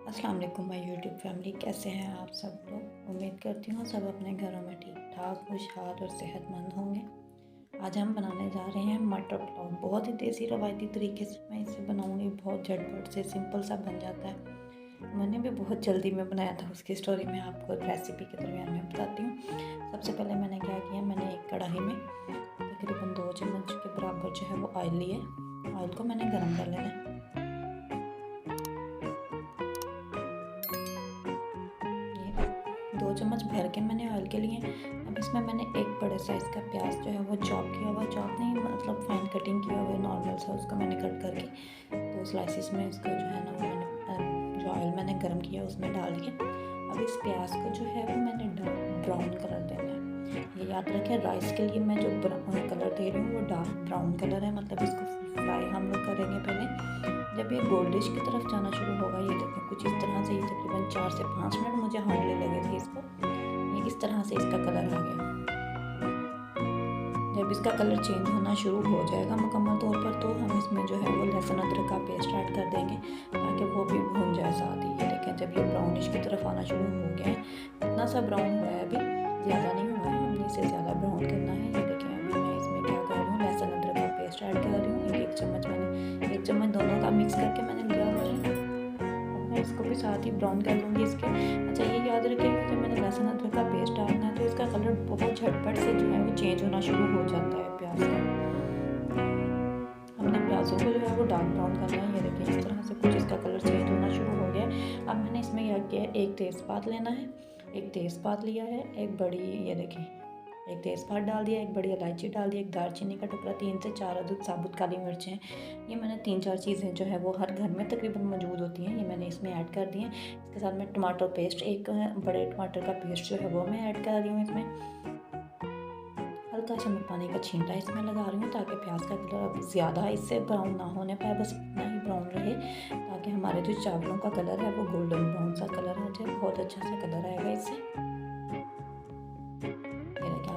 अस्सलाम वालेकुम my YouTube family, कैसे हैं आप सब लोग। उम्मीद करती हूँ सब अपने घरों में ठीक ठाक, खुशहाल और सेहतमंद होंगे। आज हम बनाने जा रहे हैं मटर पुलाव। बहुत ही देसी रवायती तरीके से मैं इसे बनाऊँगी। बहुत झटपट से सिंपल सा बन जाता है। मैंने भी बहुत जल्दी में बनाया था, उसकी स्टोरी मैं आपको रेसिपी के दरमियान में बताती हूँ। सबसे पहले मैंने क्या किया, मैंने एक कढ़ाई में तकरीबन 2 चम्मच के बराबर जो है वो ऑयल लिए। ऑयल को मैंने गर्म कर लेना है। ये 2 चम्मच भर के मैंने ऑयल के लिए। अब इसमें मैंने एक बड़े साइज़ का प्याज जो है वो चॉप किया हुआ, चॉप नहीं मतलब फाइन कटिंग किया हुआ नॉर्मल सा, उसको मैंने कट करके 2 स्लाइसिस में इसको जो है ना वो मैंने जो ऑयल मैंने गर्म किया उसमें डाल दिया। अब इस प्याज को जो है वो मैंने ब्राउन कलर देना है। ये याद रखें, राइस के लिए मैं जो ब्राउन कलर दे रही हूँ वो डार्क ब्राउन कलर है, मतलब इसको फ्राई हम लोग करेंगे पहले। जब ये गोल्डिश की तरफ जाना शुरू होगा, ये देखें कुछ इस तरह से, ये तकरीबन 4 से 5 मिनट मुझे हार्डली लगे थे इसको। ये इस तरह से इसका कलर आ गया। जब इसका कलर चेंज होना शुरू हो जाएगा मुकम्मल तौर पर, तो हम इसमें जो है वो लहसुन अदरक का पेस्ट ऐड कर देंगे ताकि वो भी भून जाए साथ ही। ये देखें जब ये ब्राउनिश की तरफ आना शुरू हो गया है, इतना सा ब्राउन हुआ है, अभी ज़्यादा नहीं हुआ है, हमने इसे ज़्यादा ब्राउन करना है। ये देखें अभी मैं इसमें क्या कर रही हूँ, लहसुन अदरक का पेस्ट ऐड कर रही हूँ। एक चम्मच मैंने 1 चम्मच दोनों का मिक्स करके मैंने लिया हुआ है। मैं इसको भी साथ ही ब्राउन कर लूँगी इसके। अच्छा ये याद रखिएगा, जब मैंने लहसुन अदरक का पेस्ट डालना है तो इसका कलर बहुत झटपट से जो है वो चेंज होना शुरू हो जाता है प्याज का। हमने प्याज़ों को जो है वो डार्क ब्राउन करना है। ये देखिए इस तरह से कुछ इसका कलर चेंज होना शुरू हो गया। अब मैंने इसमें क्या किया है, एक तेज़पात लेना है, एक तेज़पात लिया है, एक बड़ी, ये देखिए एक तेज़पात डाल दिया, एक बड़ी इलायची डाल दी, एक दालचीनी का टुकड़ा, 3 से 4 अदद साबुत काली मिर्चें। ये मैंने 3-4 चीज़ें जो है वो हर घर में तकरीबन मौजूद होती हैं, ये मैंने इसमें ऐड कर दी हैं। इसके साथ मैं टमाटर पेस्ट, एक बड़े टमाटर का पेस्ट जो है वो मैं ऐड कर रही हूँ इसमें। हल्का सा मैं पानी का छींटा इसमें लगा रही हूँ ताकि प्याज का कलर अब ज़्यादा इससे ब्राउन ना होने पाए, बस इतना ही ब्राउन रहे ताकि हमारे जो चावलों का कलर है वो गोल्डन ब्राउन सा कलर आ जाए। बहुत अच्छा सा कलर आएगा इससे।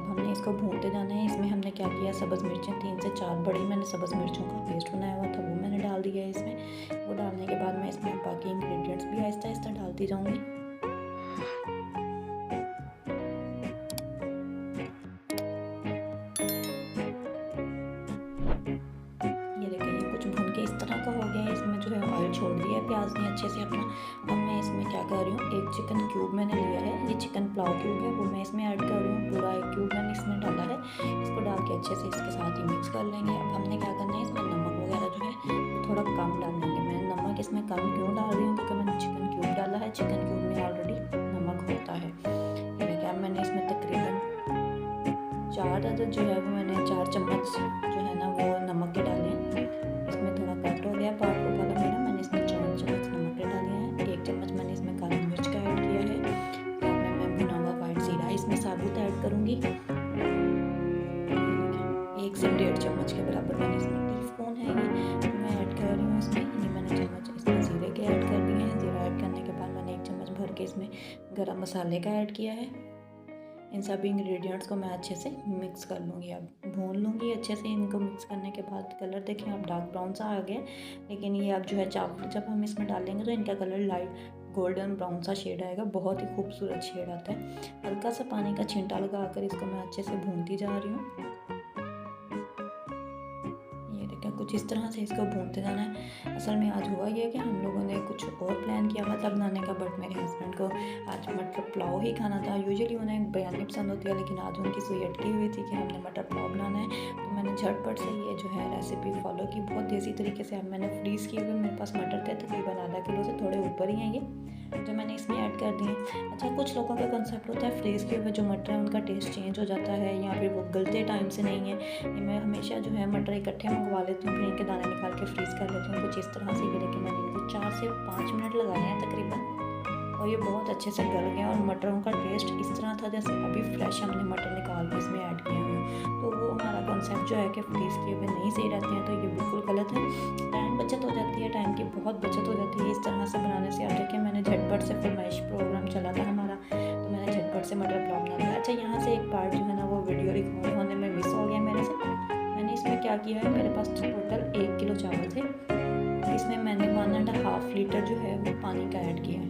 हमने इसको भूनते जाना है। इसमें हमने क्या किया, सब्ज़ मिर्चें 3 से 4 बड़ी मैंने सब्ज़ मिर्चों का पेस्ट बनाया हुआ था वो मैंने डाल दिया है इसमें। वो डालने के बाद मैं इसमें बाकी इंग्रेडिएंट्स भी आहिस्ता आहिस्ता डालती जाऊँगी। ये देखिए ये कुछ भून के इस तरह का हो गया है। इसमें जो है ऑयल छोड़ दिया है प्याज ने अच्छे से अपना। अब मैं इसमें क्या कर रही हूँ, एक चिकन क्यूब मैंने लिया है, ये चिकन पुलाव क्यूब है, वो मैं इसमें ऐड कर रही हूँ। पूरा 1 क्यूब मैंने इसमें डाला है। इसको डाल के अच्छे से इसके साथ ही मिक्स कर लेंगे। अब हमने क्या करना है, इसमें नमक वगैरह जो है वो थोड़ा कम डालेंगे। मैं नमक इसमें कम क्यों डाल रही हूँ, क्योंकि मैंने चिकन क्यूब डाला है, चिकन क्यूब में ऑलरेडी नमक होता है। ये देखिए अब मैंने इसमें तकरीबन 4 अदद जो है वो मैंने 4 चम्मच जो है ना वो नमक के डाले हैं। इसमें थोड़ा कट हो गया पार्ट वाला मेरा, मैंने इसमें 4 चम्मच नमक के डाले हैं। 1 चम्मच मैंने इसमें काली मिर्च का ऐड किया है। साथ में मैं भुना हुआ वाइट जीरा इसमें साबुत ऐड करूँगी। 1 से 1.5 चम्मच के बराबर मैंने इसमें टीस्पून है ये मैं ऐड कर रही हूँ इसमें। ये मैंने चम्मच इसमें जीरे के ऐड कर दिए हैं। जीरा ऐड करने के बाद मैंने 1 चम्मच भर के इसमें गरम मसाले का ऐड किया है। इन सभी इंग्रेडिएंट्स को मैं अच्छे से मिक्स कर लूँगी, अब भून लूँगी अच्छे से। इनको मिक्स करने के बाद कलर देखें अब डार्क ब्राउन सा आ गया, लेकिन ये अब जो है चावल जब हम इसमें डालेंगे तो इनका कलर लाइट गोल्डन ब्राउन सा शेड आएगा, बहुत ही खूबसूरत शेड आता है। हल्का सा पानी का छींटा लगा कर इसको मैं अच्छे से भूनती जा रही हूँ। कुछ इस तरह से इसको भूनते जाना है। असल में आज हुआ ये कि हम लोगों ने कुछ और प्लान किया था बनाने का, बट मेरे हस्बैंड को आज मटर पुलाव ही खाना था। यूजुअली उन्हें बिरयानी पसंद होती है, लेकिन आज उनकी सुई अटकी हुई थी कि हमने मटर पुलाव बनाना है। तो मैंने झटपट से ये जो है रेसिपी फॉलो की बहुत देसी तरीके से। अब मैंने फ्रीज़ किए हुए मेरे पास मटर थे, तकरीबन आधा किलो से थोड़े ऊपर ही हैं ये, जो मैंने इसमें ऐड कर दिए। अच्छा कुछ लोगों का कंसेप्ट होता है फ्रीज़ किए हुए जो मटर है उनका टेस्ट चेंज हो जाता है या फिर वो गलते टाइम से नहीं है। ये मैं हमेशा जो है मटर इकट्ठे मंगवा लेती हूँ, फिर इनके दाने निकाल के फ्रीज़ कर लेती हूँ कुछ इस तरह से। ये देखिए मैंने इनको 4 से 5 मिनट लगाए हैं तकरीबन, और ये बहुत अच्छे से गल गए। और मटरों का टेस्ट इस तरह था जैसे अभी फ्रेश हमने मटर निकाल के इसमें ऐड किए हुए हैं। तो वो हमारा कॉन्सेप्ट जो है कि फ्रीज़ किए हुए नहीं सही रहते हैं, तो ये बिल्कुल गलत है। टाइम बचत हो जाती है, टाइम की बहुत बचत हो जाती है इस तरह से बनाने से। अब देखिए मैंने झटपट से फरमाइश प्रोग्राम चला था हमारा, तो मैंने झटपट से मटर पुलाव बना लिया। अच्छा यहाँ से एक पार्ट जो है ना वो वीडियो रिकॉर्ड होने में मिस हो गया मेरे से। मैंने इसमें क्या किया है, मेरे पास टोटल 1 किलो चावल थे, इसमें मैंने 1.5 लीटर जो है वो पानी पानी का ऐड किया है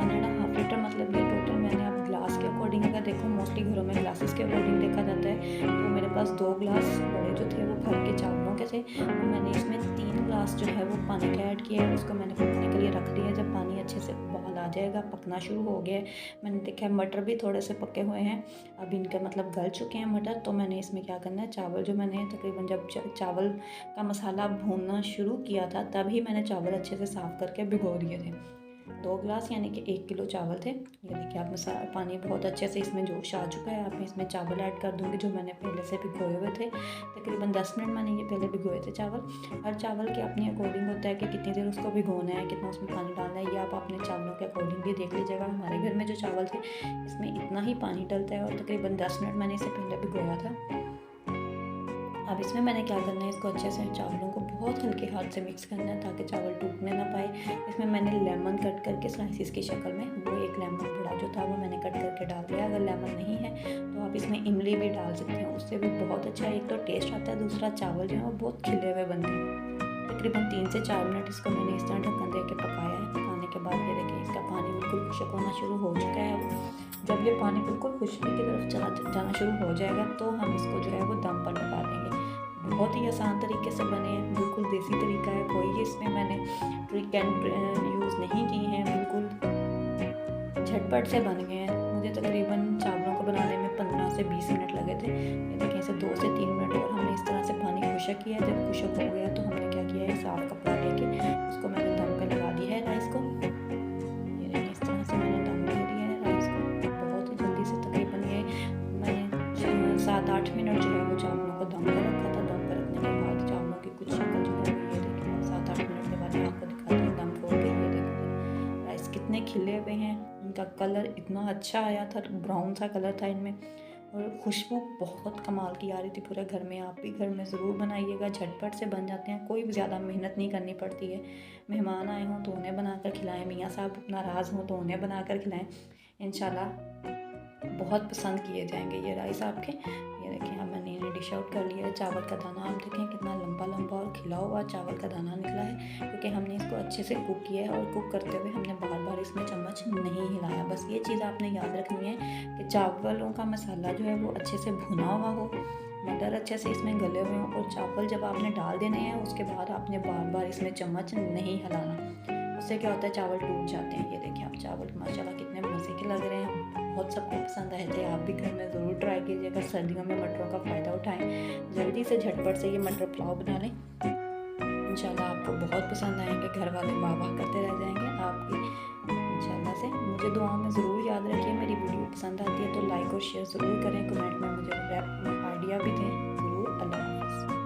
1.5 लीटर, मतलब ये टोटल मैंने अब ग्लास के अकॉर्डिंग अगर देखो, मोस्टली घरों में ग्लासेस के अकॉर्डिंग देखा जाता है, तो मेरे पास 2 ग्लास बड़े जो थे वो घर के चावलों के थे, और मैंने इसमें 3 ग्लास जो है वो पानी का ऐड किया है। उसको मैंने पकने के लिए रख दिया है। जब पानी अच्छे से उबाल आ जाएगा, पकना शुरू हो गया है, मैंने देखा है मटर भी थोड़े से पके हुए हैं, अब इनका मतलब गल चुके हैं मटर। तो मैंने इसमें क्या करना है, चावल जो मैंने तकरीबन जब चावल का मसाला भूनना शुरू किया था तभी मैंने चावल अच्छे से साफ़ करके भिगो दिए थे। 2 ग्लास यानी कि 1 किलो चावल थे। ये देखिए आप पानी बहुत अच्छे से इसमें जोश आ चुका है। अब मैं इसमें चावल ऐड कर दूँगी जो मैंने पहले से भिगोए हुए थे। तकरीबन 10 मिनट मैंने ये पहले भिगोए थे चावल। हर चावल के अपने अकॉर्डिंग होता है कि कितनी देर उसको भिगोना है, कितना उसमें पानी डालना है, ये आप अपने चावलों के अकॉर्डिंग भी देख लीजिएगा। हमारे घर में जो चावल थे इसमें इतना ही पानी डलता है और तकरीबन 10 मिनट मैंने इसे पहले भिगोया था। अब इसमें मैंने क्या करना है, इसको अच्छे से चावलों को बहुत हल्के हाथ से मिक्स करना है ताकि चावल टूटने ना पाए। इसमें मैंने लेमन कट करके स्लाइसिस की शक्ल में, वो एक लेमन बड़ा जो था वो मैंने कट करके डाल दिया। अगर लेमन नहीं है तो आप इसमें इमली भी डाल सकते हैं, उससे भी बहुत अच्छा एक तो टेस्ट आता है, दूसरा चावल जो है वो बहुत खिले हुए बनते हैं। तकरीबन 3 से 4 मिनट इसको मैंने इस तरह ढक्कन दे के पकाया है। पकाने के बाद ये देखिए इसका पानी बिल्कुल खुश्क होना शुरू हो चुका है। जब ये पानी बिल्कुल खुशकी की तरफ जाना शुरू हो जाएगा तो हम इसको जो है वो दम पर लगा देंगे। बहुत ही आसान तरीके से बने हैं, बिल्कुल देसी तरीका है, कोई इसमें मैंने ट्रिक एंड यूज़ नहीं की हैं, बिल्कुल झटपट से बन गए हैं। मुझे तकरीबन चावलों को बनाने में 15 से 20 मिनट लगे थे। ये देखिए इसे 2 से 3 मिनट और हमने इस तरह से पानी खुश्क किया है। जब खुश्क हो गया तो हमने क्या किया है, साफ़ कपड़ा लेके उसको मैंने दम पे लगा दिया है राइस को। ये देखिए इस तरह से मैंने दम दे दिया है राइस को। बहुत ही जल्दी से तकरीबन ये मैंने 7-8 मिनट जो है वो चावलों को दम पर रखा था। दम पर रखने के बाद चावलों की कुछ शक्ल जो है ये देखिए 7-8 मिनट के बाद मैं आपको दिखाती हूँ दम खोल के। ये देखिए राइस कितने खिले हुए हैं, इनका कलर इतना अच्छा आया था, ब्राउन सा कलर था इनमें, और खुशबू बहुत कमाल की आ रही थी पूरे घर में। आप भी घर में ज़रूर बनाइएगा, झटपट से बन जाते हैं, कोई भी ज़्यादा मेहनत नहीं करनी पड़ती है। मेहमान आए हों तो उन्हें बनाकर खिलाएं, मियाँ साहब नाराज़ हों तो उन्हें बनाकर खिलाएं, इंशाल्लाह बहुत पसंद किए जाएंगे ये राइस आपके। ये देखिए अब मैंने इन्हें डिश आउट कर लिया है। चावल का दाना आप देखें कितना लंबा लंबा और खिला हुआ चावल का दाना निकला है, क्योंकि हमने इसको अच्छे से कुक किया है और कुक करते हुए हमने बार बार इसमें चम्मच नहीं हिलाया। बस ये चीज़ आपने याद रखनी है कि चावलों का मसाला जो है वो अच्छे से भुना हुआ हो, मटर अच्छे से इसमें गले हुए हों, और चावल जब आपने डाल देने हैं उसके बाद आपने बार बार इसमें चम्मच नहीं हिलाना। उससे क्या होता है, चावल टूट जाते हैं। ये देखिए आप चावल माशाल्लाह कितने मज़े के लग रहे हैं, बहुत सबको पसंद आए थे। आप भी घर में ज़रूर ट्राई कीजिएगा, सर्दियों में मटरों का फ़ायदा उठाएं, जल्दी से झटपट से ये मटर पुलाव बना लें। इंशाल्लाह आपको बहुत पसंद आएंगे, घर वाले वाह वाह करते रह जाएंगे आपकी इंशाल्लाह से। मुझे दुआ में ज़रूर याद रखिए। मेरी वीडियो पसंद आती है तो लाइक और शेयर ज़रूर करें, कमेंट में मुझे